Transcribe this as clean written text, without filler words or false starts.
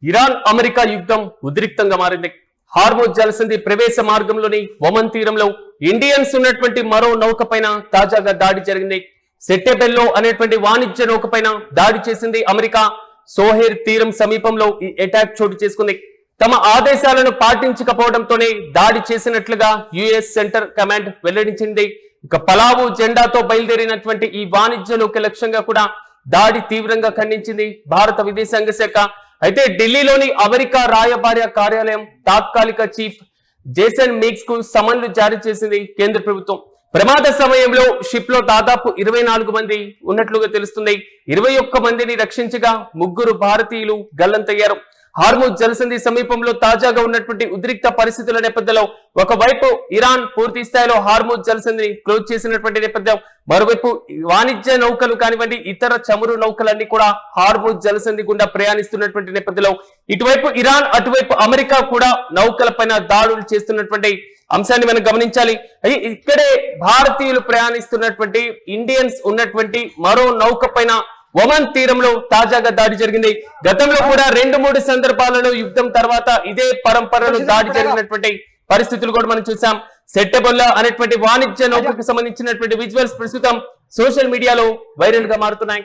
Iran America యుద్ధం ఉద్రిక్తంగా మారింది. Hormuz జలసంధి ప్రవేశ మార్గంలోని ఒమన్ తీరంలో ఇండియన్స్ ఉన్నటువంటి మరో నౌక పైన తాజాగా దాడి జరిగింది. సెట్టెబెల్లో అనేటువంటి వాణిజ్య నౌక పైన దాడి చేసింది అమెరికా. సోహెర్ తీరం సమీపంలో ఈ అటాక్ చోటు చేసుకుంది. తమ ఆదేశాలను పాటించకపోవడంతోనే దాడి చేసినట్లుగా యుఎస్ సెంటర్ కమాండ్ వెల్లడించింది. ఇక పలావు జెండాతో బయలుదేరినటువంటి ఈ వాణిజ్య నౌక లక్ష్యంగా కూడా దాడి తీవ్రంగా ఖండించింది భారత విదేశాంగ శాఖ. అయితే ఢిల్లీలోని అమెరికా రాయబార కార్యాలయం తాత్కాలిక చీఫ్ జేసన్ మీక్స్ కు సమన్లు జారీ చేసింది కేంద్ర ప్రభుత్వం. ప్రమాద సమయంలో షిప్ లో దాదాపు 24 మంది ఉన్నట్లుగా తెలుస్తుంది. 21 మందిని రక్షించగా 3 భారతీయులు గల్లంతయ్యారు. హార్మోజ్ జలసంధి సమీపంలో తాజాగా ఉన్నటువంటి ఉద్రిక్త పరిస్థితుల నేపథ్యంలో ఒకవైపు ఇరాన్ పూర్తి స్థాయిలో హార్మోజ్ జలసంధిని క్లోజ్ చేసినటువంటి నేపథ్యం, మరోవైపు వాణిజ్య నౌకలు కానివ్వండి ఇతర చమురు నౌకలన్నీ కూడా హార్మోజ్ జలసంధి గుండా ప్రయాణిస్తున్నటువంటి నేపథ్యంలో ఇటువైపు ఇరాన్ అటువైపు అమెరికా కూడా నౌకల పైన దాడులు చేస్తున్నటువంటి అంశాన్ని మనం గమనించాలి. ఇక్కడే భారతీయులు ప్రయాణిస్తున్నటువంటి ఇండియన్స్ ఉన్నటువంటి మరో నౌక పైన ఒమన్ తీరంలో తాజాగా దాడి జరిగింది. గతంలో కూడా 2-3 సందర్భాలలో యుద్ధం తర్వాత ఇదే పరంపరలో దాడి జరిగినటువంటి పరిస్థితులు కూడా మనం చూసాం. సెట్టెబొల్లా అనేటువంటి వాణిజ్య నౌకకు సంబంధించినటువంటి విజువల్స్ ప్రస్తుతం సోషల్ మీడియాలో వైరల్ గా మారుతున్నాయి.